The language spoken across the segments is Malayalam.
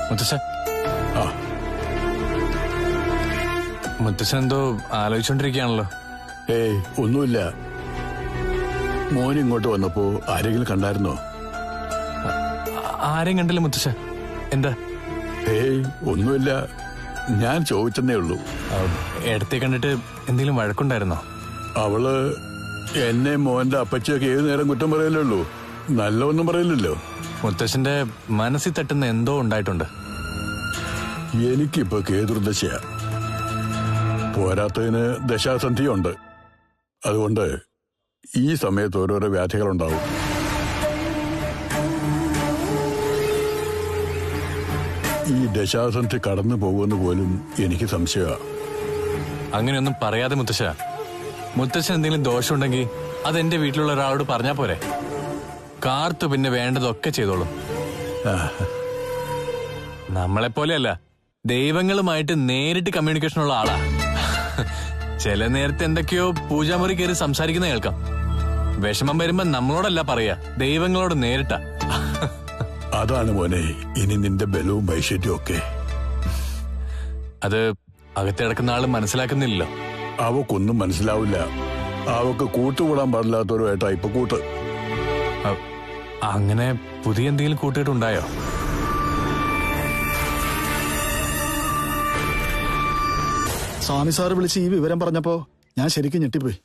മുത്തശ്ശൻ മുത്തശ്ശൻ എന്തോ ആലോചിച്ചോണ്ടിരിക്കുകയാണല്ലോ. ഏയ് ഒന്നുമില്ല. മോൻ ഇങ്ങോട്ട് വന്നപ്പോ ആരെങ്കിലും കണ്ടായിരുന്നോ? ആരെയും കണ്ടില്ല മുത്തശ്ശ. എന്താ? ഏയ് ഒന്നുമില്ല, ഞാൻ ചോദിച്ചെന്നേ ഉള്ളൂ. ഇടത്തെ കണ്ടിട്ട് എന്തെങ്കിലും വഴക്കുണ്ടായിരുന്നോ? അവള് എന്നെ മോന്റെ അപ്പച്ചിയൊക്കെ ഏത് നേരം കുറ്റം പറയലുള്ളൂ, നല്ല ഒന്നും പറയില്ലല്ലോ. മുത്തശ്ശന്റെ മനസ്സിൽ തട്ടുന്ന എന്തോ ഉണ്ടായിട്ടുണ്ട്. എനിക്കിപ്പോ കേതുർദശയാ, പോരാത്തതിന് ദശാസന്ധിയുണ്ട്. അതുകൊണ്ട് ഈ സമയത്ത് ഓരോരോ വ്യാധികളുണ്ടാവും. ഈ ദശാസന്ധി കടന്നു പോകുമെന്ന് പോലും എനിക്ക് സംശയമാണ്. അങ്ങനെയൊന്നും പറയാതെ മുത്തശ്ശ. മുത്തശ്ശൻ എന്തെങ്കിലും ദോഷമുണ്ടെങ്കിൽ അതെന്റെ വീട്ടിലുള്ള ഒരാളോട് പറഞ്ഞാ പോരെ. കാർത്തു പിന്നെ വേണ്ടതൊക്കെ ചെയ്തോളും. നമ്മളെപ്പോലെയല്ല, ദൈവങ്ങളുമായിട്ട് നേരിട്ട് കമ്മ്യൂണിക്കേഷൻ ഉള്ള ആളാ. ചില നേരത്തെ എന്തൊക്കെയോ പൂജാമുറി കയറി സംസാരിക്കുന്ന കേൾക്കാം. വിഷമം വരുമ്പോ നമ്മളോടല്ല പറയാ, ദൈവങ്ങളോട് നേരിട്ടാ. അതാണ് മോനെ ഇനി നിന്റെ ബലവും വൈശല്യവും ഒക്കെ. അത് അകത്ത് കിടക്കുന്ന ആള് മനസ്സിലാക്കുന്നില്ലല്ലോ. അവക്കൊന്നും മനസ്സിലാവില്ല. അവക്ക് കൂട്ടുകൂടാൻ പാടില്ലാത്തവരുമായിട്ടാ ഇപ്പൊ കൂട്ട്. അങ്ങനെ പുതിയ എന്തെങ്കിലും കൂട്ടിയിട്ടുണ്ടായോ? സ്വാമി സാറ് വിളിച്ച് ഈ വിവരം പറഞ്ഞപ്പോ ഞാൻ ശരിക്കും ഞെട്ടിപ്പോയി.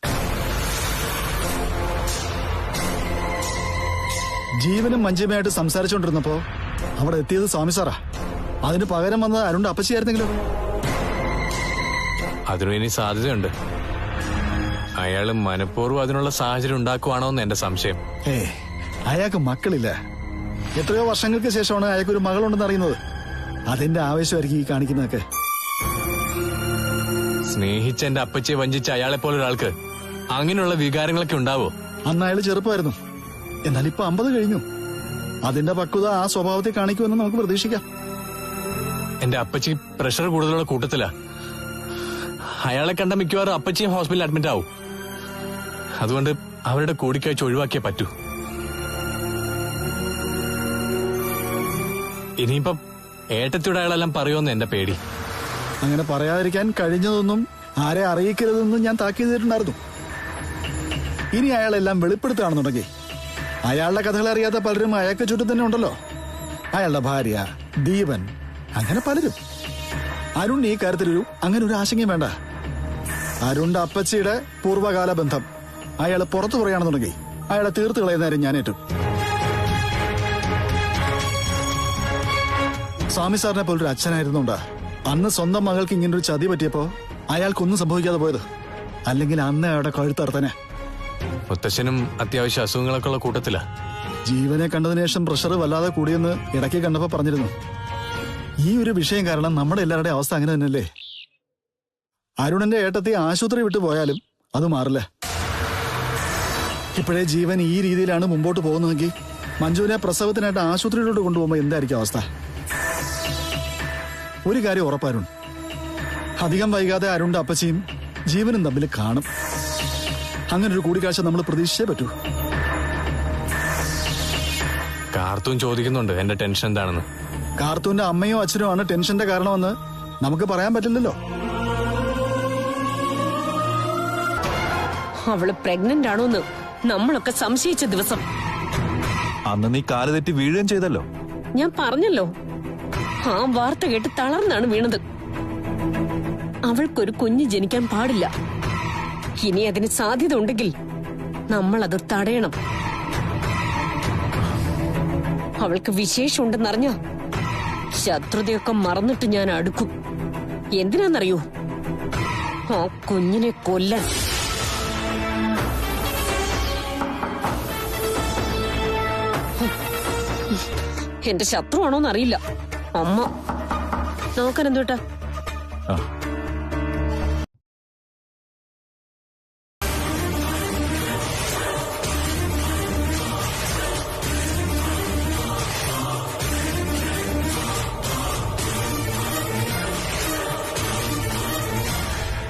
ജീവനും മഞ്ജുമയായിട്ട് സംസാരിച്ചോണ്ടിരുന്നപ്പോ അവിടെ എത്തിയത് സ്വാമി സാറാ. അതിന് പകരം വന്നത് അരുണിന്റെ അപ്പച്ചിയായിരുന്നെങ്കിലോ? അതിനും ഇനി സാധ്യതയുണ്ട്. അയാള് മനഃപൂർവ്വം അതിനുള്ള സാഹചര്യം ഉണ്ടാക്കുവാണോ എന്ന് എന്റെ സംശയം. അയാൾക്ക് മക്കളില്ല. എത്രയോ വർഷങ്ങൾക്ക് ശേഷമാണ് അയാൾക്കൊരു മകളുണ്ടെന്ന് അറിയുന്നത്. അതിന്റെ ആവേശമായിരിക്കും ഈ കാണിക്കുന്നതൊക്കെ. സ്നേഹിച്ച എന്റെ അപ്പച്ചിയെ വഞ്ചിച്ച അയാളെ പോലെ ഒരാൾക്ക് അങ്ങനെയുള്ള വികാരങ്ങളൊക്കെ ഉണ്ടാവോ? അന്ന് അയാൾ ചെറുപ്പമായിരുന്നു, എന്നാൽ ഇപ്പൊ 50 കഴിഞ്ഞു. അതിന്റെ പക്വത ആ സ്വഭാവത്തിൽ കാണിക്കുമെന്ന് നമുക്ക് പ്രതീക്ഷിക്കാം. എന്റെ അപ്പച്ചി പ്രഷർ കൂടുതലുള്ള കൂട്ടത്തിലാ. അയാളെ കണ്ട മിക്കവാറും അപ്പച്ചിയും ഹോസ്പിറ്റലിൽ അഡ്മിറ്റ് ആവും. അതുകൊണ്ട് അവരുടെ കൂടിക്കാഴ്ച ഒഴിവാക്കിയേ പറ്റൂ. ഇനിയിപ്പം ഏട്ടത്തിയുടെ അയാളെല്ലാം പറയുമെന്ന് എന്റെ പേടി. അങ്ങനെ പറയാതിരിക്കാൻ കഴിഞ്ഞതൊന്നും ആരെ അറിയിക്കരുതെന്നും ഞാൻ താക്കീത് ചെയ്തിട്ടുണ്ടായിരുന്നു. ഇനി അയാളെല്ലാം വെളിപ്പെടുത്തുകയാണെന്നുണ്ടെങ്കിൽ അയാളുടെ കഥകൾ അറിയാത്ത പലരും അയാൾക്ക് ചുറ്റും തന്നെ ഉണ്ടല്ലോ. അയാളുടെ ഭാര്യ, ദീപൻ, അങ്ങനെ പലരും. അരുൺ ഈ കാര്യത്തിലൊരു അങ്ങനെ ഒരു ആശങ്കയും വേണ്ട. അരുണിന്റെ അപ്പച്ചിയുടെ പൂർവ്വകാല ബന്ധം അയാൾ പുറത്തു പറയുകയാണെന്നുണ്ടെങ്കിൽ അയാളെ തീർത്ത് കളയുന്നേരം ഞാൻ ഏറ്റു. സ്വാമി സാറിനെ പോലൊരു അച്ഛനായിരുന്നുണ്ടാ അന്ന് സ്വന്തം മകൾക്ക് ഇങ്ങനൊരു ചതി പറ്റിയപ്പോ അയാൾക്കൊന്നും സംഭവിക്കാതെ പോയത്. അല്ലെങ്കിൽ അന്ന് അയാളുടെ കഴുത്തറുത്തനെ. മുത്തശ്ശനും അത്യാവശ്യം അസുഖങ്ങളൊക്കെ ഉള്ള കൂട്ടത്തിലാ. ജീവനെ കണ്ടതിന് ശേഷം പ്രഷർ വല്ലാതെ കൂടിയെന്ന് ഇടയ്ക്ക് കണ്ടപ്പോ പറഞ്ഞിരുന്നു. ഈ ഒരു വിഷയം കാരണം നമ്മുടെ എല്ലാവരുടെയും അവസ്ഥ അങ്ങനെ തന്നെയല്ലേ. അരുണന്റെ ഏട്ടത്തെ ആശുപത്രി വിട്ടു പോയാലും അത് മാറില്ല. ഇപ്പോഴേ ജീവൻ ഈ രീതിയിലാണ് മുമ്പോട്ട് പോകുന്നതെങ്കിൽ മഞ്ജുവിനെ പ്രസവത്തിനായിട്ട് ആശുപത്രിയിലോട്ട് കൊണ്ടുപോകുമ്പോൾ എന്തായിരിക്കും അവസ്ഥ? ഒരു കാര്യം ഉറപ്പരുൺ, അധികം വൈകാതെ അരുണിന്റെ അപ്പച്ചിയും ജീവനും തമ്മിൽ കാണും. അങ്ങനൊരു കൂടിക്കാഴ്ച നമ്മൾ പ്രതീക്ഷിച്ചേ പറ്റൂ. കാർത്തൂൻ ചോദിക്കുന്നുണ്ട് എന്റെ ടെൻഷൻ എന്താണെന്ന്. കാർത്തൂന്റെ അമ്മയോ അച്ഛനോ ആണ് ടെൻഷന്റെ കാരണമെന്ന് നമുക്ക് പറയാൻ പറ്റില്ലല്ലോ. അവള് പ്രഗ്നന്റ് ആണോന്ന് നമ്മളൊക്കെ സംശയിച്ച ദിവസം അന്ന് നീ കാല് തെറ്റി വീഴുകയും ചെയ്തല്ലോ. ഞാൻ പറഞ്ഞല്ലോ, ആ വാർത്ത കേട്ട് തളർന്നാണ് വീണത്. അവൾക്കൊരു കുഞ്ഞ് ജനിക്കാൻ പാടില്ല. ഇനി അതിന് സാധ്യത ഉണ്ടെങ്കിൽ നമ്മൾ അത് തടയണം. അവൾക്ക് വിശേഷമുണ്ടെന്നറിഞ്ഞ ശത്രുതയൊക്കെ മറന്നിട്ട് ഞാൻ അടുക്കും. എന്തിനാന്നറിയോ? ആ കുഞ്ഞിനെ കൊല്ലാൻ. എന്റെ ശത്രുവാണോന്നറിയില്ല അമ്മ. നോക്കാൻ എന്തോട്ടാ?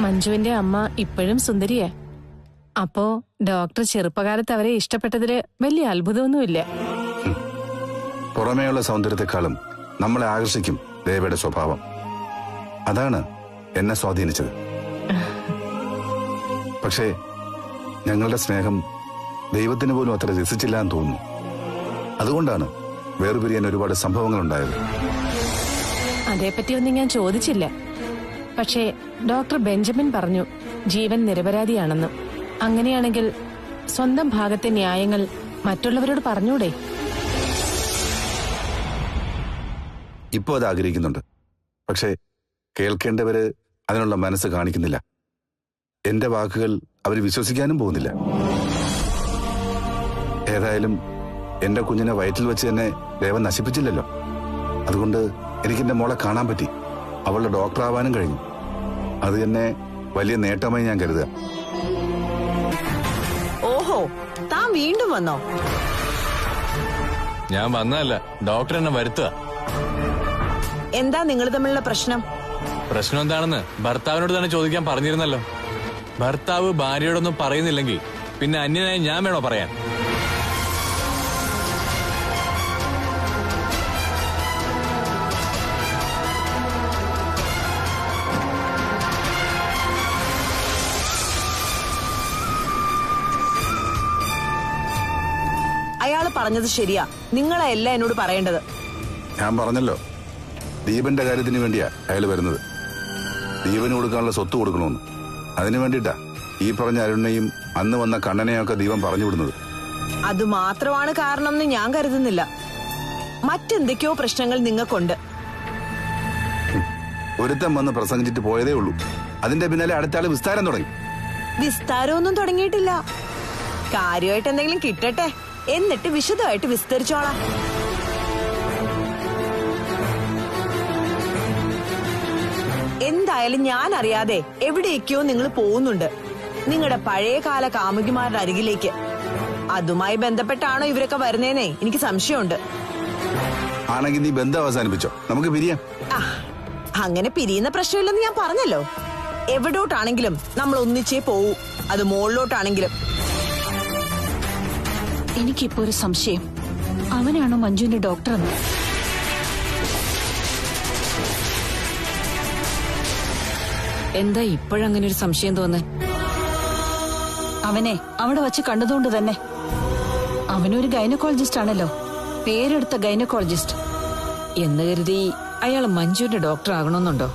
മഞ്ജുവിന്റെ അമ്മ ഇപ്പോഴും സുന്ദരിയാ. അപ്പോ ഡോക്ടർ ചെറുപ്പകാലത്ത് അവരെ ഇഷ്ടപ്പെട്ടതില് വലിയ അത്ഭുതമൊന്നുമില്ല. പുറമേയുള്ള സൗന്ദര്യത്തെക്കാളും നമ്മളെ ആകർഷിക്കും ദേവയുടെ സ്വഭാവം. അതാണ് എന്നെ സ്വാധീനിച്ചത്. പക്ഷേ ഞങ്ങളുടെ സ്നേഹം ദൈവത്തിന് പോലും അത്ര രസിച്ചില്ല എന്ന് തോന്നുന്നു. അതുകൊണ്ടാണ് വേർപിരിയാൻ ഒരുപാട് സംഭവങ്ങൾ ഉണ്ടായത്. അതേപ്പറ്റിയൊന്നും ഞാൻ ചോദിച്ചില്ല. പക്ഷേ ഡോക്ടർ ബെഞ്ചമിൻ പറഞ്ഞു ജീവൻ നിരപരാധിയാണെന്ന്. അങ്ങനെയാണെങ്കിൽ സ്വന്തം ഭാഗത്തെ ന്യായങ്ങൾ മറ്റുള്ളവരോട് പറഞ്ഞൂടെ? ഇപ്പോൾ അത് ആഗ്രഹിക്കുന്നുണ്ട്. പക്ഷേ കേൾക്കേണ്ടവര് അതിനുള്ള മനസ്സ് കാണിക്കുന്നില്ല. എന്റെ വാക്കുകൾ അവർ വിശ്വസിക്കാനും പോകുന്നില്ല. ഏതായാലും എന്റെ കുഞ്ഞിനെ വയറ്റിൽ വെച്ച് തന്നെ ദേവൻ നശിപ്പിച്ചില്ലല്ലോ. അതുകൊണ്ട് എനിക്കെന്റെ മോളെ കാണാൻ പറ്റി. അവളുടെ ഡോക്ടർ ആവാനും കഴിഞ്ഞു. അത് തന്നെ വലിയ നേട്ടമായി ഞാൻ കരുതുക. ഓഹോ, താൻ വീണ്ടും വന്നോ? ഞാൻ വന്നതല്ല, ഡോക്ടർ എന്നെ വരുത്തുക. എന്താ നിങ്ങൾ തമ്മിലുള്ള പ്രശ്നം? പ്രശ്നം എന്താണെന്ന് ഭർത്താവിനോട് തന്നെ ചോദിക്കാൻ പറഞ്ഞിരുന്നല്ലോ. ഭർത്താവ് ഭാര്യയോടൊന്നും പറയുന്നില്ലെങ്കിൽ പിന്നെ അന്യനായി ഞാൻ വേണോ പറയാൻ? അയാള് പറഞ്ഞത് ശരിയാ. നിങ്ങളല്ല എന്നോട് പറയേണ്ടത്. ഞാൻ പറഞ്ഞല്ലോ, ദീപന്റെ കാര്യത്തിന് വേണ്ടിയാ അയാൾ വരുന്നത്. ദീപന് കൊടുക്കാനുള്ള സ്വത്ത് കൊടുക്കണമെന്ന്. അതിനു വേണ്ടിയിട്ടാ ഈ പറഞ്ഞ അരുണിനെയും അന്ന് വന്ന കണ്ണനെയൊക്കെ ദീപൻ പറഞ്ഞു വിടുന്നത്. അത് മാത്രമാണ് കാരണം എന്ന് ഞാൻ കരുതുന്നില്ല. മറ്റെന്തൊക്കെയോ പ്രശ്നങ്ങൾ നിങ്ങൾക്കുണ്ട്. ഒരുത്തം വന്ന് പ്രസംഗിച്ചിട്ട് പോയതേ ഉള്ളൂ. അതിന്റെ പിന്നാലെ അടുത്ത ആള് വിസ്താരം തുടങ്ങി. വിസ്താരമൊന്നും തുടങ്ങിയിട്ടില്ല. കാര്യമായിട്ട് എന്തെങ്കിലും കിട്ടട്ടെ, എന്നിട്ട് വിശദമായിട്ട് വിസ്തരിച്ചോളാം. എന്തായാലും ഞാൻ അറിയാതെ എവിടേക്കോ നിങ്ങൾ പോകുന്നുണ്ട്. നിങ്ങളുടെ പഴയകാല കാമുകിമാരുടെ അരികിലേക്ക്. അതുമായി ബന്ധപ്പെട്ടാണോ ഇവരൊക്കെ വരുന്നേന്നേ എനിക്ക് സംശയമുണ്ട്. ആണെങ്കിൽ നീ ബന്ധം അവസാനിപ്പിച്ചോ, നമുക്ക് പിരിയാം. അങ്ങനെ പിരിയുന്ന പ്രശ്നമില്ലെന്ന് ഞാൻ പറഞ്ഞല്ലോ. എവിടോട്ടാണെങ്കിലും നമ്മൾ ഒന്നിച്ചേ പോവൂ. അത് മുകളിലോട്ടാണെങ്കിലും. എനിക്കിപ്പോ ഒരു സംശയം, അവനാണോ മഞ്ജുവിന്റെ ഡോക്ടർ എന്ന്? എന്താ ഇപ്പോഴങ്ങനെ ഒരു സംശയം തോന്നാൻ? അവനെ അവിടെ വച്ച് കണ്ടതുകൊണ്ട് തന്നെ. അവനൊരു ഗൈനക്കോളജിസ്റ്റ് ആണല്ലോ, പേരെടുത്ത ഗൈനക്കോളജിസ്റ്റ്. എന്ന് കരുതി അയാൾ മഞ്ജുവിന്റെ ഡോക്ടർ ആകണമെന്നുണ്ടോ?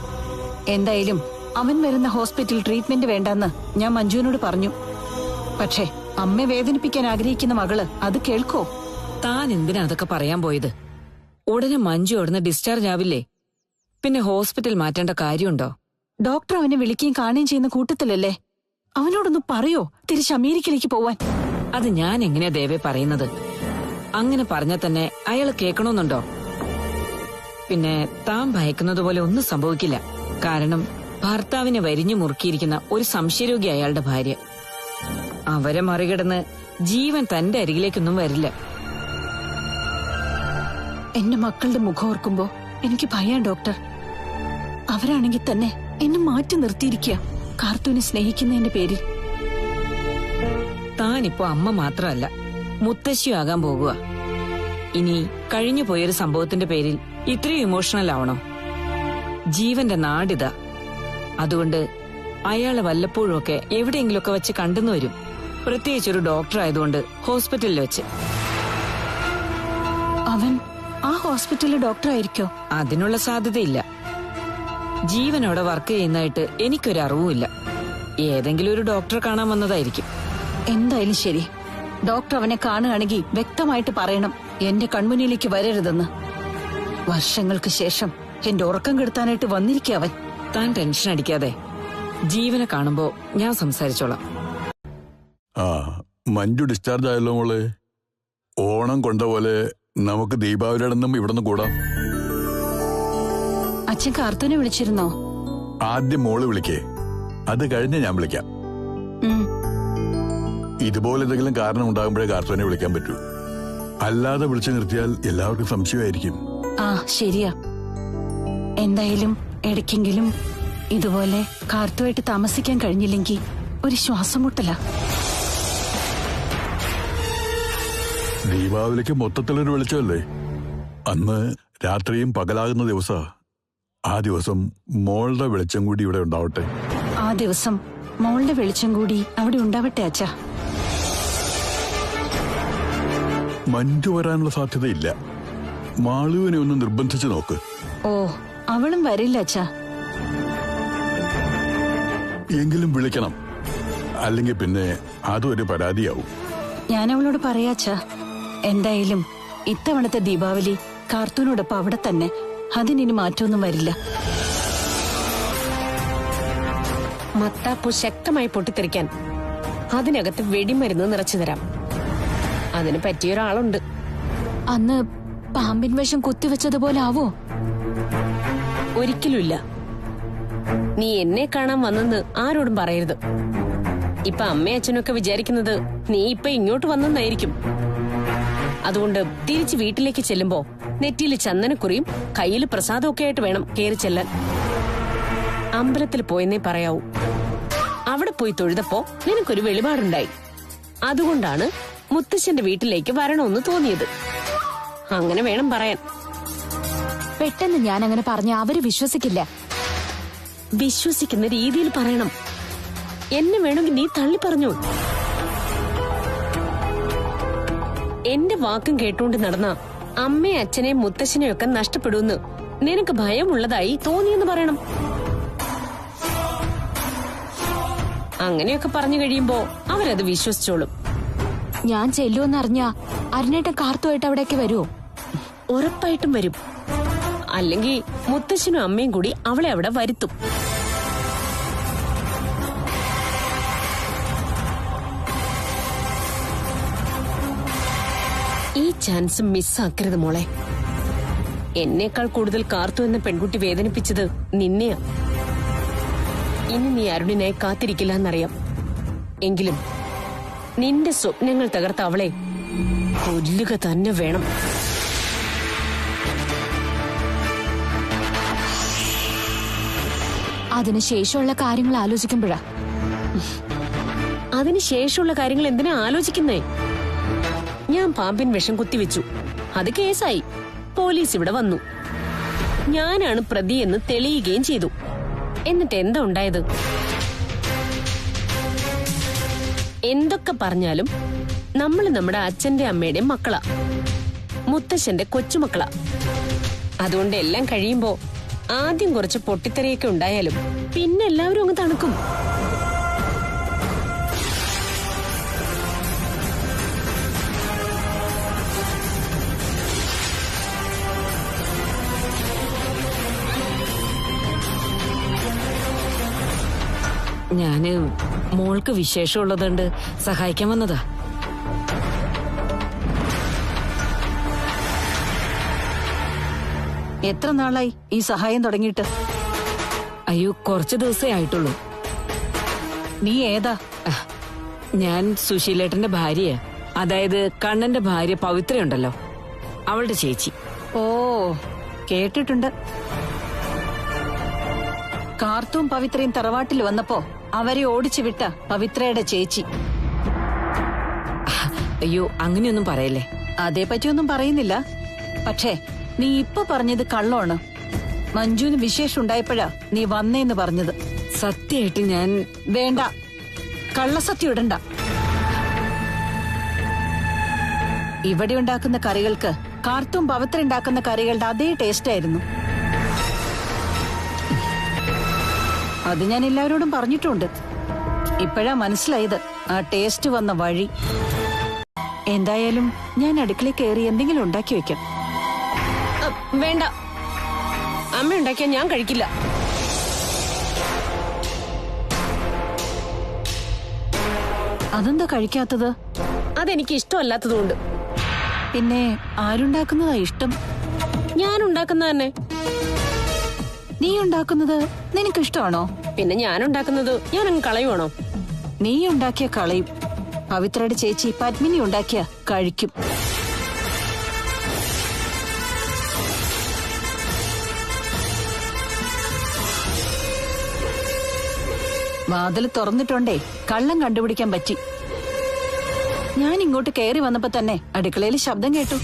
എന്തായാലും അവൻ വരുന്ന ഹോസ്പിറ്റൽ ട്രീറ്റ്മെന്റ് വേണ്ടെന്ന് ഞാൻ മഞ്ജുവിനോട് പറഞ്ഞു. പക്ഷേ അമ്മയെ വേദനിപ്പിക്കാൻ ആഗ്രഹിക്കുന്ന മകള് അത് കേൾക്കോ? താൻ എന്തിനാ അതൊക്കെ പറയാൻ പോയത്? ഉടനെ മഞ്ജു അവിടുന്ന് ഡിസ്ചാർജ് ആവില്ലേ? പിന്നെ ഹോസ്പിറ്റൽ മാറ്റേണ്ട കാര്യമുണ്ടോ? ഡോക്ടർ അവനെ വിളിക്കുകയും കാണുകയും ചെയ്യുന്ന കൂട്ടത്തിലല്ലേ. അവനോടൊന്ന് പറയോ തിരിച്ച് അമേരിക്കയിലേക്ക് പോവാൻ? അത് ഞാൻ എങ്ങനെയാ ദേവേ പറയുന്നത്? അങ്ങനെ പറഞ്ഞാൽ തന്നെ അയാൾ കേൾക്കണമെന്നുണ്ടോ? പിന്നെ താൻ ഭയക്കുന്നത് പോലെ ഒന്നും സംഭവിക്കില്ല. കാരണം ഭർത്താവിനെ വരിഞ്ഞു മുറുക്കിയിരിക്കുന്ന ഒരു സംശയരോഗി അയാളുടെ ഭാര്യ. അവരെ മറികടന്ന് ജീവൻ തന്റെ അരികിലേക്കൊന്നും വരില്ല. എന്റെ മക്കളുടെ മുഖം ഓർക്കുമ്പോ എനിക്ക് ഭയം ഡോക്ടർ. അവരാണെങ്കിൽ തന്നെ എന്നെ മാറ്റി നിർത്തിയിരിക്കുക കാർത്തൂനെ സ്നേഹിക്കുന്നതിന്റെ പേരിൽ. താനിപ്പോ അമ്മ മാത്രമല്ല, മുത്തശ്ശിയാകാൻ പോകുക. ഇനി കഴിഞ്ഞു പോയൊരു സംഭവത്തിന്റെ പേരിൽ ഇത്രയും ഇമോഷണൽ ആവണോ? ജീവന്റെ നാടിതാ. അതുകൊണ്ട് അയാളെ വല്ലപ്പോഴുമൊക്കെ എവിടെയെങ്കിലുമൊക്കെ വെച്ച് കണ്ടെന്നു വരും. പ്രത്യേകിച്ചൊരു ഡോക്ടർ ആയതുകൊണ്ട് ഹോസ്പിറ്റലിൽ വെച്ച്. അവൻ ആ ഹോസ്പിറ്റലിലെ ഡോക്ടർ ആയിരിക്കോ? അതിനുള്ള സാധ്യതയില്ല. ജീവനോടെ വർക്ക് ചെയ്യുന്നതായിട്ട് എനിക്കൊരു അറിവുമില്ല. ഏതെങ്കിലും ഒരു ഡോക്ടറെ കാണാൻ വന്നതായിരിക്കും. എന്തായാലും ശരി, ഡോക്ടർ അവനെ കാണുകയാണെങ്കിൽ വ്യക്തമായിട്ട് പറയണം എന്റെ കൺമുന്നിലേക്ക് വരരുതെന്ന്. വർഷങ്ങൾക്ക് ശേഷം എന്റെ ഉറക്കം കെടുത്താനായിട്ട് വന്നിരിക്കുക അവൻ. താൻ ടെൻഷൻ അടിക്കാതെ, ജീവനെ കാണുമ്പോ ഞാൻ സംസാരിച്ചോളാം. മഞ്ജു ഡിസ്ചാർജ് ആയല്ലോ മോളെ. ഓണം കൊണ്ട പോലെ നമുക്ക് ദീപാവലിയോടൊന്നും ഇവിടുന്ന് കൂടാം. അച്ഛൻ കാർത്തൂനെ വിളിച്ചിരുന്നോ? ആദ്യം മോള് വിളിക്കേ, അത് കഴിഞ്ഞ് ഞാൻ വിളിക്കാം. ഇതുപോലെ എന്തെങ്കിലും കാരണം ഉണ്ടാകുമ്പോഴേ കാർത്തൂനെ വിളിക്കാൻ പറ്റൂ. അല്ലാതെ വിളിച്ചു നിർത്തിയാൽ എല്ലാവർക്കും സംശയമായിരിക്കും. ആ ശരിയാ. എന്തായാലും ഇടയ്ക്കെങ്കിലും ഇതുപോലെ കാർത്തുമായിട്ട് താമസിക്കാൻ കഴിഞ്ഞില്ലെങ്കിൽ ഒരു ശ്വാസം മുട്ടല. ദീപാവലിക്ക് മൊത്തത്തിലൊരു വെളിച്ചമല്ലേ. അന്ന് രാത്രിയും പകലാകുന്ന ദിവസം ആ ദിവസം മോളുടെ വെളിച്ചം കൂടി ഇവിടെ ഉണ്ടാവട്ടെ. ആ ദിവസം മോളുടെ വെളിച്ചം കൂടി അവിടെ ഉണ്ടാവട്ടെ അച്ഛാ. മഞ്ജു വരാനുള്ള സാധ്യതയില്ല. മാളുവിനെ ഒന്ന് നിർബന്ധിച്ചു നോക്ക്. ഓ, അവളും വരില്ല അച്ഛാ. എങ്കിലും വിളിക്കണം, അല്ലെങ്കിൽ പിന്നെ അതൊരു പരാതിയാവും. ഞാൻ അവളോട് പറയാച്ചാ. എന്തായാലും ഇത്തവണത്തെ ദീപാവലി കാർത്തൂനോടൊപ്പം അവിടെ തന്നെ. അതിനി മാറ്റമൊന്നും വരില്ല. മത്താപ്പു ശക്തമായി പൊട്ടിത്തെറിക്കാൻ അതിനകത്ത് വെടിമരുന്ന് നിറച്ചു തരാം. അതിന് പറ്റിയൊരാളുണ്ട്. അന്ന് പാമ്പിൻ വിഷം കുത്തിവെച്ചതുപോലെ ആവോ? ഒരിക്കലുമില്ല. നീ എന്നെ കാണാൻ വന്നെന്ന് ആരോടും പറയരുത്. ഇപ്പൊ അമ്മയും അച്ഛനൊക്കെ വിചാരിക്കുന്നത് നീ ഇപ്പൊ ഇങ്ങോട്ട് വന്നെന്നായിരിക്കും. അതുകൊണ്ട് തിരിച്ച് വീട്ടിലേക്ക് ചെല്ലുമ്പോ നെറ്റിയിൽ ചന്ദനക്കുറിയും കയ്യിൽ പ്രസാദമൊക്കെ ആയിട്ട് വേണം കേറി ചെല്ലാൻ. അമ്പലത്തിൽ പോയെന്നേ പറയാവൂ. അവിടെ പോയി തൊഴുതപ്പോ നിനക്കൊരു വെളിപാടുണ്ടായി. അതുകൊണ്ടാണ് മുത്തശ്ശന്റെ വീട്ടിലേക്ക് വരണമെന്ന് തോന്നിയത്. അങ്ങനെ വേണം പറയാൻ. പെട്ടെന്ന് ഞാൻ അങ്ങനെ പറഞ്ഞ അവര് വിശ്വസിക്കില്ല. വിശ്വസിക്കുന്ന രീതിയിൽ പറയണം. എന്നെ വേണമെങ്കിൽ നീ തള്ളി പറഞ്ഞു. എന്റെ വാക്കും കേട്ടുകൊണ്ട് നടന്ന അമ്മയെ അച്ഛനെയും മുത്തശ്ശനെയും ഒക്കെ നഷ്ടപ്പെടുമെന്ന് നിനക്ക് ഭയമുള്ളതായി തോന്നിയെന്ന് പറയണം. അങ്ങനെയൊക്കെ പറഞ്ഞു കഴിയുമ്പോ അവരത് വിശ്വസിച്ചോളും. ഞാൻ ചെല്ലുമെന്നറിഞ്ഞ അരുണേട്ടൻ കാർത്തുമായിട്ട് അവിടേക്ക് വരുമോ? ഉറപ്പായിട്ടും വരും. അല്ലെങ്കിൽ മുത്തശ്ശനും അമ്മയും കൂടി അവളെ അവിടെ വരുത്തും. ഈ ചാൻസ് മിസ്സാക്കരുത് മോളെ. എന്നേക്കാൾ കൂടുതൽ കാർത്തു എന്ന പെൺകുട്ടി വേദനിപ്പിച്ചത് നിന്നെയാ. ഇനി നീ അരുണിനായി കാത്തിരിക്കില്ല എന്നറിയാം. എങ്കിലും നിന്റെ സ്വപ്നങ്ങൾ തകർത്ത അവളെ കൊല്ലുക തന്നെ വേണം. അതിനുശേഷമുള്ള കാര്യങ്ങൾ ആലോചിക്കുമ്പോഴാ. അതിനുശേഷമുള്ള കാര്യങ്ങൾ എന്തിനാ ആലോചിക്കുന്നേ? ഞാൻ പാമ്പിൻ വിഷം കുത്തിവെച്ചു. അത് കേസായി. പോലീസ് ഇവിടെ വന്നു. ഞാനാണ് പ്രതിയെന്ന് തെളിയുകയും ചെയ്തു. എന്നിട്ട് എന്താ ഉണ്ടായത്? എന്തൊക്കെ പറഞ്ഞാലും നമ്മൾ നമ്മുടെ അച്ഛന്റെ അമ്മയുടെയും മക്കളാ, മുത്തശ്ശന്റെ കൊച്ചുമക്കളാ. അതുകൊണ്ട് എല്ലാം കഴിയുമ്പോ ആദ്യം കുറച്ച് പൊട്ടിത്തെറിയൊക്കെ ഉണ്ടായാലും പിന്നെ എല്ലാവരും അങ്ങ് തണുക്കും. ഞാന് മോൾക്ക് വിശേഷമുള്ളതുകൊണ്ട് സഹായിക്കാൻ വന്നതാ. എത്ര നാളായി ഈ സഹായം തുടങ്ങിയിട്ട്? അയ്യോ, കുറച്ചു ദിവസമേ ആയിട്ടുള്ളൂ. നീ ഏതാ? ഞാൻ സുശീലേട്ടന്റെ ഭാര്യയാ. അതായത് കണ്ണന്റെ ഭാര്യ പവിത്രയുണ്ടല്ലോ, അവളുടെ ചേച്ചി. ഓ, കേട്ടിട്ടുണ്ട്. കാർത്തും പവിത്രയും തറവാട്ടിൽ വന്നപ്പോ അവരെ ഓടിച്ചു വിട്ട പവിത്രയുടെ ചേച്ചി. അയ്യോ, അങ്ങനെയൊന്നും പറയല്ലേ. അതേപറ്റിയൊന്നും പറയുന്നില്ല. പക്ഷേ നീ ഇപ്പൊ പറഞ്ഞത് കള്ളമാണ്. മഞ്ജുവിന് വിശേഷം ഉണ്ടായപ്പോഴാ നീ വന്നേന്ന് പറഞ്ഞത്. സത്യമായിട്ട് ഞാൻ... വേണ്ട, കള്ളസത്യം ഇടണ്ട. ഇവിടെ ഉണ്ടാക്കുന്ന കറികൾക്ക് കാർത്തും പവിത്ര ഉണ്ടാക്കുന്ന കറികളുടെ അതേ ടേസ്റ്റ് ആയിരുന്നു. അത് ഞാൻ എല്ലാവരോടും പറഞ്ഞിട്ടുണ്ട്. ഇപ്പോഴാ മനസ്സിലായത് ആ ടേസ്റ്റ് വന്ന വഴി. എന്തായാലും ഞാൻ അടുക്കളയിൽ കയറി എന്തെങ്കിലും ഉണ്ടാക്കി വെക്കാം. വേണ്ട, അമ്മ ഉണ്ടാക്കിയാൽ ഞാൻ കഴിക്കില്ല. അതെന്താ കഴിക്കാത്തത്? അതെനിക്ക് ഇഷ്ടമല്ലാത്തതുകൊണ്ട്. പിന്നെ ആരുണ്ടാക്കുന്നതാ ഇഷ്ടം? ഞാൻ ഉണ്ടാക്കുന്ന തന്നെ. നീ ഉണ്ടാക്കുന്നത് നിനക്കിഷ്ടമാണോ? പിന്നെ ഞാൻ ഉണ്ടാക്കുന്നത് ഞാൻ അങ്ങ് കളയുവാണോ? നീ ഉണ്ടാക്കിയ കളയും. പവിത്രയുടെ ചേച്ചി പത്മിനി ഉണ്ടാക്കിയ കഴിക്കും. വാതിൽ തുറന്നിട്ടുണ്ടേ കള്ളം കണ്ടുപിടിക്കാൻ പറ്റി. ഞാൻ ഇങ്ങോട്ട് കയറി വന്നപ്പോ തന്നെ അടുക്കളയിൽ ശബ്ദം കേട്ടു.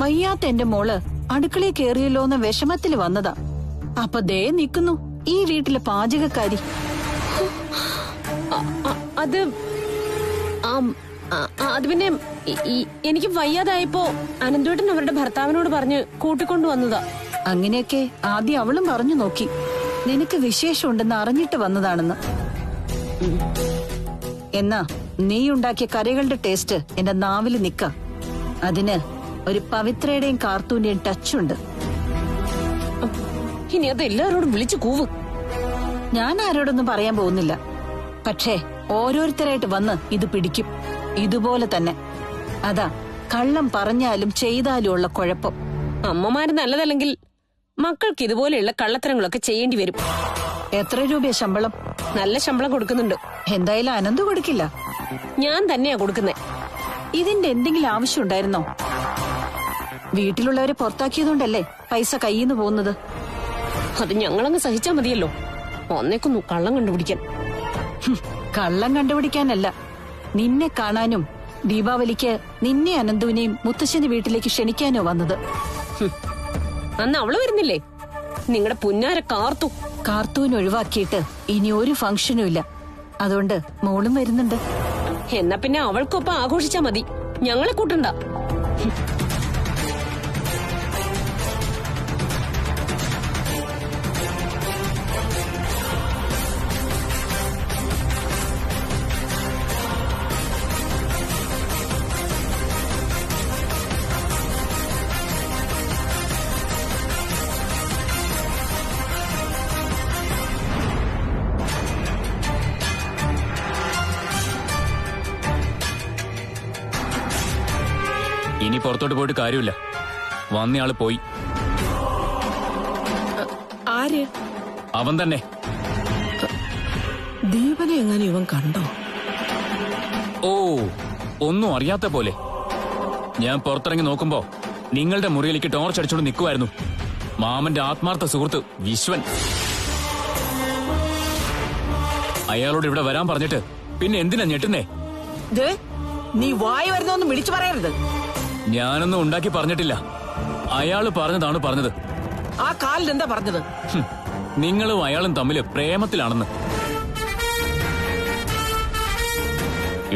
വയ്യാത്ത എന്റെ മോള് അടുക്കളയിൽ കേറിയല്ലോ എന്ന വിഷമത്തിൽ വന്നതാ. അപ്പൊ ദേ നിക്കുന്നു ഈ വീട്ടിലെ പാചകക്കാരി. അത് അത് പിന്നെ എനിക്ക് വയ്യാതായപ്പോ അനന്തേട്ടൻ അവരുടെ ഭർത്താവിനോട് പറഞ്ഞ് കൂട്ടിക്കൊണ്ടു വന്നതാ. അങ്ങനെയൊക്കെ ആദ്യം അവളും പറഞ്ഞു നോക്കി. നിനക്ക് വിശേഷമുണ്ടെന്ന് അറിഞ്ഞിട്ട് വന്നതാണെന്ന്. എന്നാ നീ ഉണ്ടാക്കിയ കറികളുടെ ടേസ്റ്റ് എന്റെ നാവില് നിക്ക. അതിന് ഒരു പവിത്രയുടെയും കാർത്തൂന്റെയും ടച്ചുണ്ട്. ഇനി അത് എല്ലാവരോടും വിളിച്ചു കൂവും. ഞാൻ ആരോടൊന്നും പറയാൻ പോകുന്നില്ല. പക്ഷേ ഓരോരുത്തരായിട്ട് വന്ന് ഇത് പിടിക്കും. ഇതുപോലെ തന്നെ. അതാ കള്ളം പറഞ്ഞാലും ചെയ്താലും ഉള്ള കുഴപ്പം. അമ്മമാര് നല്ലതല്ലെങ്കിൽ മക്കൾക്ക് ഇതുപോലെയുള്ള കള്ളത്തരങ്ങളൊക്കെ ചെയ്യേണ്ടി വരും. എത്ര രൂപയാ ശമ്പളം? നല്ല ശമ്പളം കൊടുക്കുന്നുണ്ട്. എന്തായാലും അനന്ത് കൊടുക്കില്ല. ഞാൻ തന്നെയാ കൊടുക്കുന്നേ. ഇതിന്റെ എന്തെങ്കിലും ആവശ്യം ഉണ്ടായിരുന്നോ? വീട്ടിലുള്ളവരെ പുറത്താക്കിയതുകൊണ്ടല്ലേ പൈസ കയ്യിന്ന് പോകുന്നത്. അത് ഞങ്ങളങ്ങ് സഹിച്ചാ മതിയല്ലോ. ഒന്നേക്കൊന്നു കള്ളം കണ്ടുപിടിക്കാൻ. കള്ളം കണ്ടുപിടിക്കാനല്ല, നിന്നെ കാണാനും ദീപാവലിക്ക് നിന്നെ അനന്തുവിനെയും മുത്തശ്ശന്റെ വീട്ടിലേക്ക് ക്ഷണിക്കാനോ വന്നത്. അന്ന് അവള് വരുന്നില്ലേ? നിങ്ങളുടെ പുന്നാര കാർത്തൂന് ഒഴിവാക്കിയിട്ട് ഇനി ഒരു ഫംഗ്ഷനും ഇല്ല. അതുകൊണ്ട് മോളും വരുന്നുണ്ട്. എന്നാ പിന്നെ അവൾക്കൊപ്പം ആഘോഷിച്ചാ മതി, ഞങ്ങളെ കൂട്ടണ്ട. ഇനി പുറത്തോട്ട് പോയിട്ട് കാര്യമില്ല. വന്നയാള് പോയി. ആര്? അവൻ തന്നെ. ദീപനെ എങ്ങനെ ഇവൻ കണ്ടോ? ഓ, ഒന്നും അറിയാത്ത പോലെ. ഞാൻ പുറത്തിറങ്ങി നോക്കുമ്പോ നിങ്ങളുടെ മുറിയിലേക്ക് ടോർച്ച് അടിച്ചോണ്ട് നിൽക്കുമായിരുന്നു മാമന്റെ ആത്മാർത്ഥ സുഹൃത്ത് വിശ്വൻ. അയാളോട് ഇവിടെ വരാൻ പറഞ്ഞിട്ട് പിന്നെ എന്തിനാ ഞെട്ടുന്നേ? നീ വായി വരുന്നൊന്നും വിളിച്ചു പറയരുത്. ഞാനൊന്നും ഉണ്ടാക്കി പറഞ്ഞിട്ടില്ല. അയാള് പറഞ്ഞതാണ് പറഞ്ഞത്. ആ കാലിൽ എന്താ പറഞ്ഞത്? നിങ്ങളും അയാളും തമ്മില് പ്രേമത്തിലാണെന്ന്.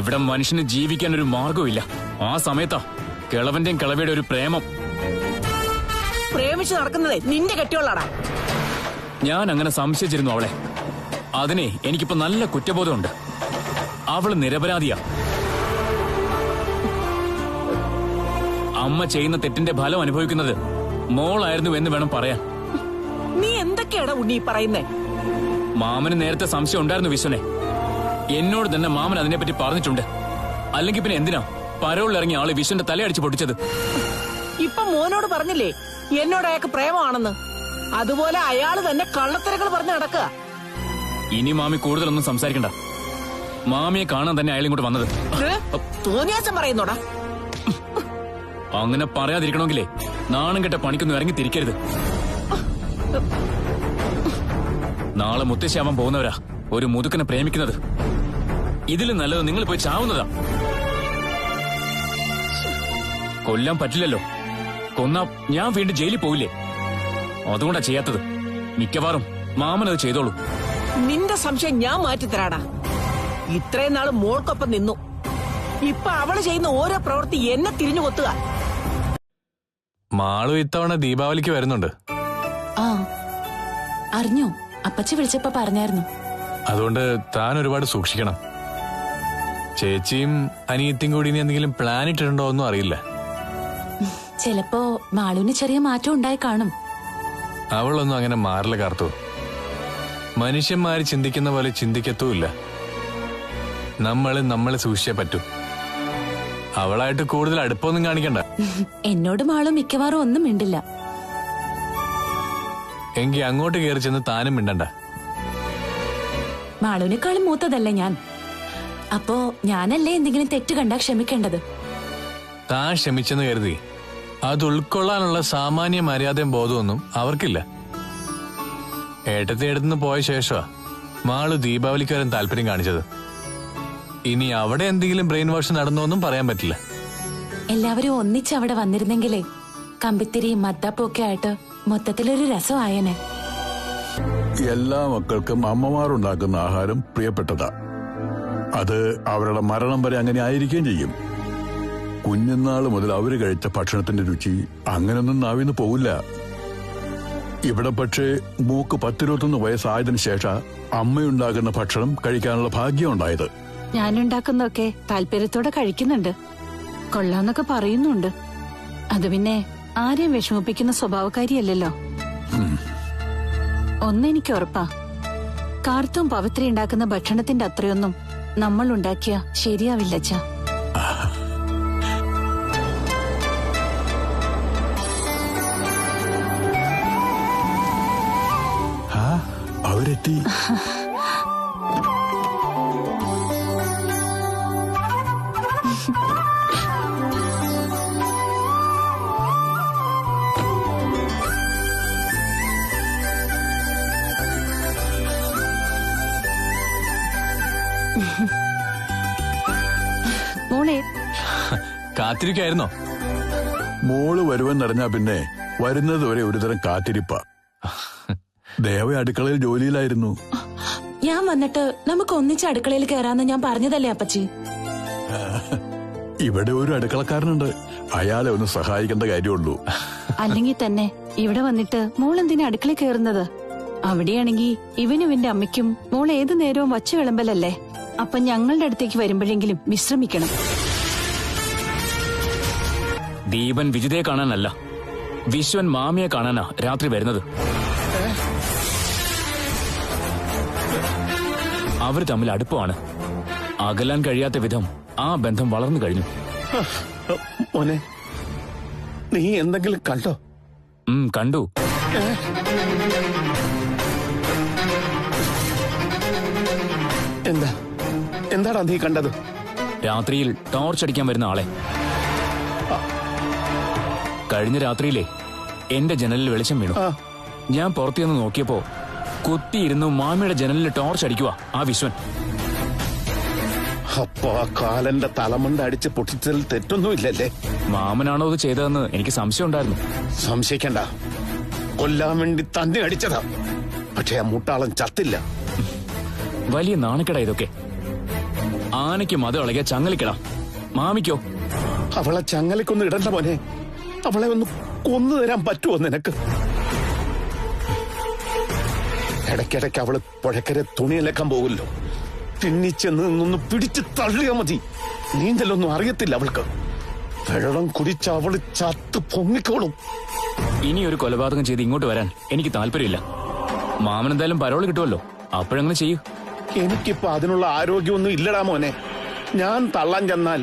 ഇവിടെ മനുഷ്യന് ജീവിക്കാൻ ഒരു മാർഗമില്ല. ആ സമയത്താ കിളവന്റെയും കിളവിയുടെ ഒരു പ്രേമം. പ്രേമിച്ച് നടക്കുന്നതേ നിന്റെ കെട്ടിയോളാടാ. ഞാൻ അങ്ങനെ സംശയിച്ചിരുന്നു അവളെ. അതിനെ എനിക്കിപ്പോ നല്ല കുറ്റബോധമുണ്ട്. അവള് നിരപരാധിയാ. അമ്മ ചെയ്യുന്ന തെറ്റിന്റെ ഫലം അനുഭവിക്കുന്നത് മോളായിരുന്നു എന്ന് വേണം പറയാൻ. നീ എന്തൊക്കെയാടാ ഉണ്ണി പറയുന്നേ? മാമന് നേരത്തെ സംശയം ഉണ്ടായിരുന്നു വിശ്വനെ. എന്നോട് തന്നെ മാമൻ അതിനെപ്പറ്റി പറഞ്ഞിട്ടുണ്ട്. അല്ലെങ്കിൽ പിന്നെ എന്തിനാ പരോളിലിറങ്ങിയ ആള് വിശ്വന്റെ തലയടിച്ച് പൊട്ടിച്ചത്? ഇപ്പൊ മോനോട് പറഞ്ഞില്ലേ എന്നോട് അയാൾക്ക് പ്രേമമാണെന്ന്? അതുപോലെ അയാള് തന്നെ കള്ളത്തരങ്ങൾ പറഞ്ഞ് നടക്കുക. ഇനി മാമി കൂടുതലൊന്നും സംസാരിക്കണ്ട. മാമിയെ കാണാൻ തന്നെ അയാൾ ഇങ്ങോട്ട് വന്നത്. തോന്നിയാസം പറയുന്നോടാ. അങ്ങനെ പറയാതിരിക്കണമെങ്കിലേ നാണം കെട്ട പണിക്കൊന്നും ഇറങ്ങി തിരിക്കരുത്. നാളെ മുത്തശ്ശാവാൻ പോകുന്നവരാ ഒരു മുതുക്കനെ പ്രേമിക്കുന്നത്. ഇതിലും നല്ലത് നിങ്ങൾ പോയി ചാവുന്നതാ. കൊല്ലാൻ പറ്റില്ലല്ലോ. കൊന്നാ ഞാൻ വീണ്ടും ജയിലിൽ പോയില്ലേ? അതുകൊണ്ടാ ചെയ്യാത്തത്. മിക്കവാറും മാമനത് ചെയ്തോളൂ. നിന്റെ സംശയം ഞാൻ മാറ്റിത്തരാടാ. ഇത്രയും നാള് മോൾക്കൊപ്പം നിന്നു. ഇപ്പൊ അവള് ചെയ്യുന്ന ഓരോ പ്രവൃത്തി എന്നെ തിരിഞ്ഞു കൊത്തുക. മാളു ഇത്തവണ ദീപാവലിക്ക് വരുന്നുണ്ട്. ആ അറിഞ്ഞോ? അപ്പച്ചി വിളിച്ചപ്പോ പറഞ്ഞായിരുന്നു. അതുകൊണ്ട് താൻ ഒരുപാട് സൂക്ഷിക്കണം. ചേച്ചിയും അനിയത്തിയും കൂടി ഇനി എന്തെങ്കിലും പ്ലാൻ ഇട്ടിട്ടുണ്ടോ ഒന്നും അറിയില്ല. ചിലപ്പോ മാളുവിന് ചെറിയ മാറ്റം ഉണ്ടായി കാണും. അവളൊന്നും അങ്ങനെ മാറില്ല കാർത്തു. മനുഷ്യന്മാര് ചിന്തിക്കുന്ന പോലെ ചിന്തിക്കത്തുമില്ല. നമ്മളെ സൂക്ഷിച്ചേ പറ്റൂ. അവളായിട്ട് കൂടുതൽ അടുപ്പമൊന്നും കാണിക്കണ്ട. എന്നോട് മാളും മിക്കവാറും ഒന്നും മിണ്ടില്ല. എങ്കി അങ്ങോട്ട് കയറി ചെന്ന് താനും മിണ്ടണ്ട. മാളുവിനേക്കാളും മൂത്തതല്ലേ ഞാൻ. അപ്പോ ഞാനല്ലേ എന്തെങ്കിലും തെറ്റ് കണ്ടാ ക്ഷമിക്കേണ്ടത്. താൻ ക്ഷമിച്ചെന്ന് കരുതി അത് ഉൾക്കൊള്ളാനുള്ള സാമാന്യ മര്യാദയും ബോധമൊന്നും അവർക്കില്ല. ഏട്ടത്തെ എടുത്തുനിന്ന് പോയ ശേഷമാ മാളു ദീപാവലിക്ക് വരാൻ താല്പര്യം കാണിച്ചത്. ഇനി അവിടെ എന്തെങ്കിലും ബ്രെയിൻ വാഷ് നടന്നോന്നും പറയാൻ പറ്റില്ല. എല്ലാവരും ഒന്നിച്ച് അവിടെ വന്നിരുന്നെങ്കിലേ കമ്പിത്തിരിയും മദ്ദപ്പും ഒക്കെ ആയിട്ട് മൊത്തത്തിലൊരു രസമായേനെ. എല്ലാ മക്കൾക്കും അമ്മമാരുണ്ടാക്കുന്ന ആഹാരം പ്രിയപ്പെട്ടതാ. അത് അവരുടെ മരണം വരെ അങ്ങനെ ആയിരിക്കുകയും ചെയ്യും. കുഞ്ഞുനാൾ മുതൽ അവര് കഴിച്ച ഭക്ഷണത്തിന്റെ രുചി അങ്ങനൊന്നും നാവിന്ന് പോവില്ല. ഇവിടെ പക്ഷേ മൂക്ക് 10-21 വയസ്സായതിനു ശേഷം അമ്മയുണ്ടാകുന്ന ഭക്ഷണം കഴിക്കാനുള്ള ഭാഗ്യം ഉണ്ടായത്. ഞാനുണ്ടാക്കുന്നതൊക്കെ താല്പര്യത്തോടെ കഴിക്കുന്നുണ്ട്, കൊള്ളാന്നൊക്കെ പറയുന്നുണ്ട്. അത് പിന്നെ ആരെയും വിഷമിപ്പിക്കുന്ന സ്വഭാവക്കാരിയല്ലല്ലോ. ഒന്നെനിക്ക് ഉറപ്പാ, കാർത്തും പവിത്ര ഉണ്ടാക്കുന്ന ഭക്ഷണത്തിന്റെ അത്രയൊന്നും നമ്മൾ ഉണ്ടാക്കിയ ശരിയാവില്ല അച്ഛാ. അവരെത്തി. മോളെ, കാത്തിരിക്കായിരുന്നോ? മോള് വരുമെന്നറിഞ്ഞാ പിന്നെ വരുന്നത് വരെ ഒരുതരം കാത്തിരിപ്പ. ദേവ അടുക്കളയിൽ ജോലിയിലായിരുന്നു. ഞാൻ വന്നിട്ട് നമുക്ക് ഒന്നിച്ച് അടുക്കളയിൽ കയറാന്ന് ഞാൻ പറഞ്ഞതല്ലേ അപ്പച്ചി? ഇവിടെ ഒരു അടുക്കളക്കാരനുണ്ട്, അയാളെ ഒന്ന് സഹായിക്കേണ്ട കാര്യമുള്ളൂ. അല്ലെങ്കിൽ തന്നെ ഇവിടെ വന്നിട്ട് മോൾ എന്തിനാ അടുക്കളയിൽ കയറുന്നത്? അവിടെയാണെങ്കി ഇവനും ഇവന്റെ അമ്മയ്ക്കും മോൾ ഏതു നേരവും വച്ചു വിളമ്പലല്ലേ. അപ്പൊ ഞങ്ങളുടെ അടുത്തേക്ക് വരുമ്പോഴെങ്കിലും വിശ്രമിക്കണം. ദീപൻ വിജിതയെ കാണാനല്ല, വിശ്വൻ മാമിയെ കാണാനാ രാത്രി വരുന്നത്. അവർ തമ്മിൽ അടുപ്പമാണ്. അകലാൻ കഴിയാത്ത വിധം ആ ബന്ധം വളർന്നു കഴിഞ്ഞു. മോനെ, നീ എന്തെങ്കിലും കണ്ടോ? കണ്ടു. എന്താടാ നീ കണ്ടത്? രാത്രിയിൽ ടോർച്ച് അടിക്കാൻ വരുന്ന ആളെ. കഴിഞ്ഞ രാത്രിയിലെ എന്റെ ജനലിൽ വെളിച്ചം വീണു. ഞാൻ പുറത്തുനിന്ന് നോക്കിയപ്പോ കുത്തിയിരുന്നു മാമിയുടെ ജനലിൽ ടോർച്ച് അടിക്കുക ആ വിശ്വൻ. അപ്പൊ ആ കാലന്റെ തലമണ്ട അടിച്ച് പൊട്ടിച്ചതിൽ തെറ്റൊന്നുമില്ലല്ലേ? മാമനാണോ ഇത് ചെയ്തതെന്ന് എനിക്ക് സംശയം ഉണ്ടായിരുന്നു. സംശയിക്കണ്ട, കൊല്ലാൻ വേണ്ടി തന്നെ അടിച്ചതാ. പക്ഷെ ആ മുട്ടാളൻ ചത്തില്ല. വലിയ നാണക്കേടാ ഇതൊക്കെ. ആനയ്ക്ക് മതം ഇളകിയ ചങ്ങലിക്കടാ, മാമിക്കോ? അവളെ ചങ്ങലക്കൊന്നും ഇടണ്ട മോനെ. അവളെ ഒന്ന് കൊന്നു തരാൻ പറ്റുമോ നിനക്ക്? ഇടയ്ക്കിടയ്ക്ക് അവള് പുഴക്കരെ തുണിയിലക്കാൻ പോകുമല്ലോ, പിന്നിച്ചെന്ന് നിന്നൊന്ന് പിടിച്ച് തള്ളിയാ മതി. നീന്തലൊന്നും അറിയത്തില്ല അവൾക്ക്. വെള്ളം കുടിച്ച അവള് ചത്ത് പൊങ്ങിക്കോളും. ഇനി ഒരു കൊലപാതകം ചെയ്ത് ഇങ്ങോട്ട് വരാൻ എനിക്ക് താല്പര്യമില്ല. മാമൻ എന്തായാലും പരോള് കിട്ടുമല്ലോ, അപ്പോഴങ്ങനെ ചെയ്യൂ. എനിക്കിപ്പോ അതിനുള്ള ആരോഗ്യമൊന്നും ഇല്ലടാ മോനെ. ഞാൻ തള്ളാൻ ചെന്നാൽ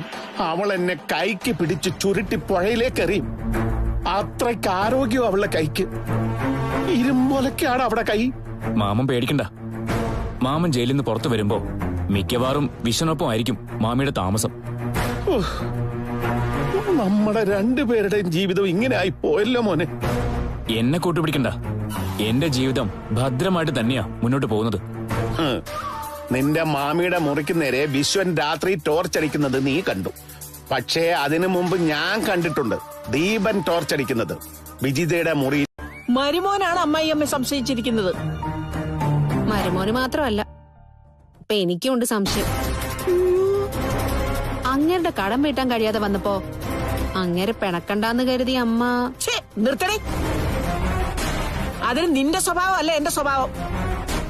അവൾ എന്നെ കൈക്ക് പിടിച്ച് ചുരുട്ടി പുഴയിലേക്ക് എറിയും. അത്രയ്ക്ക് ആരോഗ്യം അവളുടെ കൈക്ക്. ഇരുമ്പൊലക്കാണ് അവിടെ കൈ. മാമൻ പേടിക്കണ്ട. മാമൻ ജയിലിൽ നിന്ന് പുറത്തു വരുമ്പോ മിക്കവാറും വിശ്വനൊപ്പം ആയിരിക്കും മാമിയുടെ താമസം. നമ്മുടെ രണ്ടുപേരുടെയും ജീവിതം ഇങ്ങനെ ആയി പോയല്ലോ മോനെ. എന്നെ കൂട്ടുപിടിക്കണ്ട. എന്റെ ജീവിതം ഭദ്രമായിട്ട് തന്നെയാ മുന്നോട്ട് പോകുന്നത്. നിന്റെ മാമിയുടെ മുറിക്ക് നേരെ വിശ്വൻ രാത്രി ടോർച്ചടിക്കുന്നത് നീ കണ്ടു. പക്ഷേ അതിനു മുമ്പ് ഞാൻ കണ്ടിട്ടുണ്ട് ദീപൻ ടോർച്ചടിക്കുന്നത് വിജിതയുടെ മുറി. മരുമോനാണ് അമ്മായിയമ്മ സംശയിച്ചിരിക്കുന്നത്. മരുമോന് മാത്രമല്ല, ഇപ്പൊ എനിക്കുണ്ട് സംശയം. അങ്ങേരുടെ കടം വീട്ടാൻ കഴിയാതെ വന്നപ്പോ അങ്ങേരെ പിണക്കണ്ടാന്ന് കരുതി അമ്മ. നിർത്തണേ. അതിന് നിന്റെ സ്വഭാവം അല്ല എന്റെ സ്വഭാവം.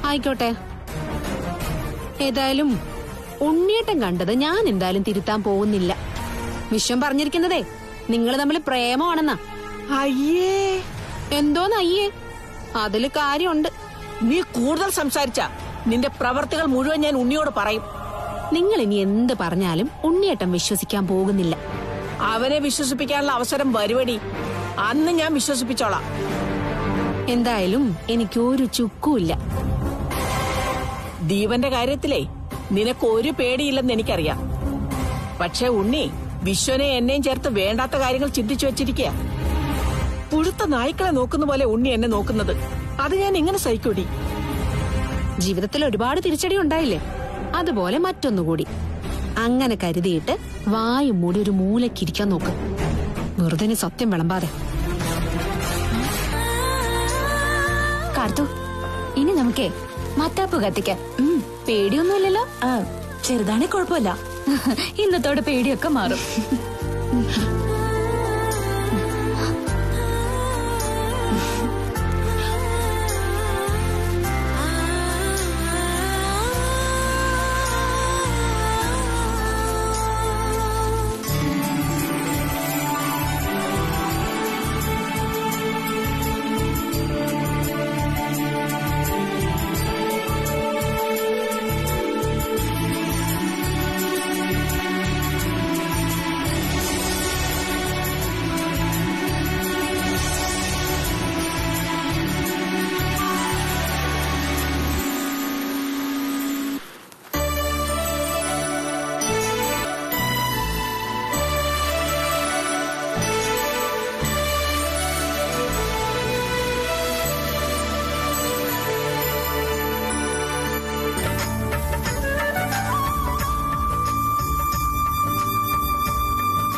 ആയിക്കോട്ടെ, ഏതായാലും ഉണ്ണിയേട്ടൻ കണ്ടത് ഞാൻ എന്തായാലും തിരുത്താൻ പോകുന്നില്ല. വിശ്വം പറഞ്ഞിരിക്കുന്നതേ നിങ്ങൾ തമ്മിൽ പ്രേമമാണെന്നാ. അയ്യേ, എന്തോന്ന് അയ്യേ? അതില് കാര്യമുണ്ട്. നീ കൂടുതൽ സംസാരിച്ച നിന്റെ പ്രവർത്തികൾ മുഴുവൻ ഞാൻ ഉണ്ണിയോട് പറയും. നിങ്ങൾ ഇനി എന്ത് പറഞ്ഞാലും ഉണ്ണിയേട്ടൻ വിശ്വസിക്കാൻ പോകുന്നില്ല. അവനെ വിശ്വസിപ്പിക്കാനുള്ള അവസരം വരുവടി. അന്ന് ഞാൻ വിശ്വസിപ്പിച്ചോളാം. എന്തായാലും എനിക്കൊരു ചുക്കുമില്ല. ദീപന്റെ കാര്യത്തിലേ നിനക്ക് ഒരു പേടിയില്ലെന്ന് എനിക്കറിയാം. പക്ഷെ ഉണ്ണി വിശ്വനെ എന്നെയും ചേർത്ത് വേണ്ടാത്ത കാര്യങ്ങൾ ചിന്തിച്ചു വെച്ചിരിക്കുക. പുഴുത്ത നായ്ക്കളെ നോക്കുന്ന പോലെ ഉണ്ണി എന്നെ നോക്കുന്നത്. അത് ഞാൻ എങ്ങനെ സഹിക്കൂടി? ജീവിതത്തിൽ ഒരുപാട് തിരിച്ചടി ഉണ്ടായില്ലേ, അതുപോലെ മറ്റൊന്നുകൂടി. അങ്ങനെ കരുതിയിട്ട് വായും മൂടി ഒരു മൂലക്കിരിക്കാൻ നോക്ക്. വെറുതെ സത്യം വിളമ്പാതെ. കാർത്തു, ഇനി നമുക്കേ മത്താപ്പ് കത്തിക്കാം. പേടിയൊന്നുമില്ലല്ലോ? ചെറുതാണെ കുഴപ്പമില്ല. ഇന്നത്തോടെ പേടിയൊക്കെ മാറും.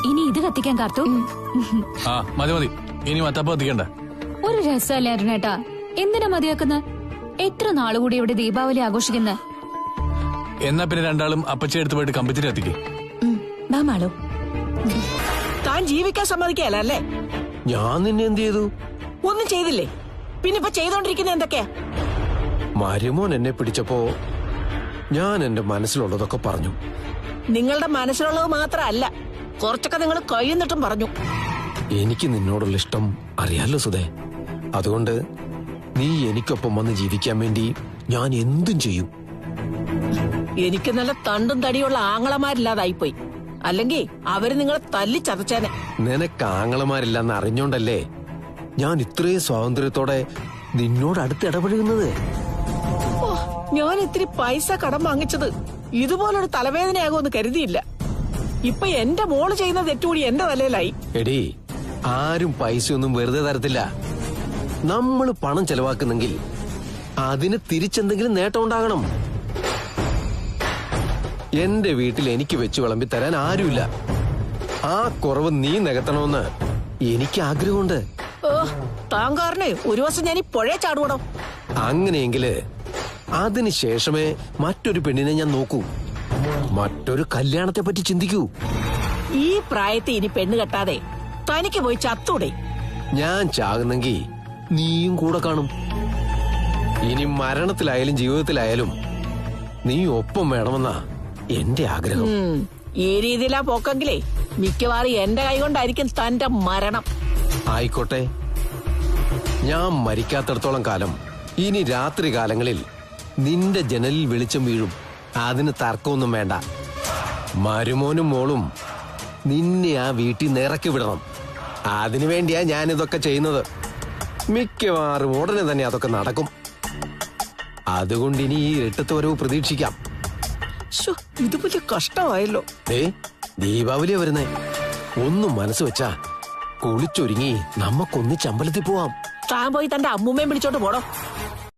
ഇനി ഇത് കത്തിക്കാൻ കാർത്തു. ആ മതി മതി, ഇനി മത്താപ്പ് കത്തിക്കണ്ട. ഒരു രസമല്ലേ അരുണേട്ടാ? എന്തിനാ മതിയാക്കുന്നത്? എത്ര നാളുകൂടി ഇവിടെ ദീപാവലി ആഘോഷിക്കുന്ന? എന്നാ പിന്നെ രണ്ടാളും അപ്പച്ചി എടുത്ത് പോയിട്ട് കമ്പിച്ചിട്ട് കത്തിക്കേ. മാളോ, താൻ ജീവിക്കാൻ സമ്മതിക്കല്ല അല്ലേ? ഞാൻ നിന്നെ എന്ത് ചെയ്തു? ഒന്നും ചെയ്തില്ലേ? പിന്നെ ഇപ്പൊ ചെയ്തോണ്ടിരിക്കുന്ന എന്തൊക്കെയാ? മരുമോൻ എന്നെ പിടിച്ചപ്പോ ഞാൻ എന്റെ മനസ്സിലുള്ളതൊക്കെ പറഞ്ഞു. നിങ്ങളുടെ മനസ്സിലുള്ളത് മാത്രമല്ല, കുറച്ചൊക്കെ നിങ്ങൾ കഴിയുന്നിട്ടും പറഞ്ഞു. എനിക്ക് നിന്നോടുള്ള ഇഷ്ടം അറിയാലോ സുധേ. അതുകൊണ്ട് നീ എനിക്കൊപ്പം വന്ന് ജീവിക്കാൻ വേണ്ടി ഞാൻ എന്തും ചെയ്യും. എനിക്ക് നല്ല തണ്ടും തടിയുള്ള ആങ്ങളമാരില്ലാതായിപ്പോയി. അല്ലെങ്കിൽ അവര് നിങ്ങളെ തല്ലി ചതച്ചേനെ. നിനക്ക് ആങ്ങളമാരില്ലെന്ന് അറിഞ്ഞോണ്ടല്ലേ ഞാൻ ഇത്രയും സ്വാതന്ത്ര്യത്തോടെ നിന്നോട് അടുത്ത് ഇടപഴകുന്നത്. ഞാൻ ഇത്തിരി പൈസ കടം വാങ്ങിച്ചത് ഇതുപോലൊരു തലവേദനയാകുമെന്ന് കരുതിയില്ല. ഇപ്പൊ എന്റെ മോള് ചെയ്യുന്ന തെറ്റുകൂടി എന്റെ തലയിലായി. എടീ, ആരും പൈസയൊന്നും വെറുതെ തരത്തില്ല. നമ്മൾ പണം ചെലവാക്കുന്നെങ്കിൽ അതിന് തിരിച്ചെന്തെങ്കിലും നേട്ടം ഉണ്ടാകണം. എന്റെ വീട്ടിൽ എനിക്ക് വെച്ച് വിളമ്പി തരാൻ ആരുമില്ല. ആ കുറവ് നീ നികത്തണമെന്ന് എനിക്ക് ആഗ്രഹമുണ്ട്. താൻ കാരണേ ഒരു ദിവസം ഞാൻ ഈ പുഴ ചാടുവണം. അങ്ങനെയെങ്കില് അതിനുശേഷമേ മറ്റൊരു പെണ്ണിനെ ഞാൻ നോക്കൂ, മറ്റൊരു കല്യാണത്തെ പറ്റി ചിന്തിക്കൂ. ഈ പ്രായത്തിൽ ഇനി പെണ്ണ് കെട്ടാതെ തനിക്ക് പോയി ചത്തൂടെ? ഞാൻ ചാകുന്നെങ്കി നീയും കൂടെ കാണും. ഇനി മരണത്തിലായാലും ജീവിതത്തിലായാലും നീ ഒപ്പം വേണമെന്നാ എന്റെ ആഗ്രഹം. ഈ രീതിയിലാ പോക്കെങ്കിലേ മിക്കവാറും എന്റെ കൈകൊണ്ടായിരിക്കും തന്റെ മരണം. ആയിക്കോട്ടെ, ഞാൻ മരിക്കാത്തിടത്തോളം കാലം ഇനി രാത്രി കാലങ്ങളിൽ നിന്റെ ജനലിൽ വെളിച്ചം വീഴും. അതിന് തർക്കമൊന്നും വേണ്ട. മരുമോനും മോളും നിന്നെ ആ വീട്ടിൽ നിന്ന് ഇറക്കി വിടണം. അതിനുവേണ്ടിയാ ഞാനിതൊക്കെ ചെയ്യുന്നത്. മിക്കവാറും ഉടനെ തന്നെ അതൊക്കെ നടക്കും. അതുകൊണ്ട് ഇനി ഈ ഇരട്ടത്തെ വരവ് പ്രതീക്ഷിക്കാം. ഇത് വലിയ കഷ്ടമായല്ലോ. ദീപാവലിയാ വരുന്നേ. ഒന്നും മനസ്സ് വെച്ചാ കുളിച്ചൊരുങ്ങി നമുക്കൊന്നിച്ച് അമ്പലത്തിൽ പോവാം. താൻ പോയി തന്റെ അമ്മൂമ്മയും വിളിച്ചോട്ട് പോടോ.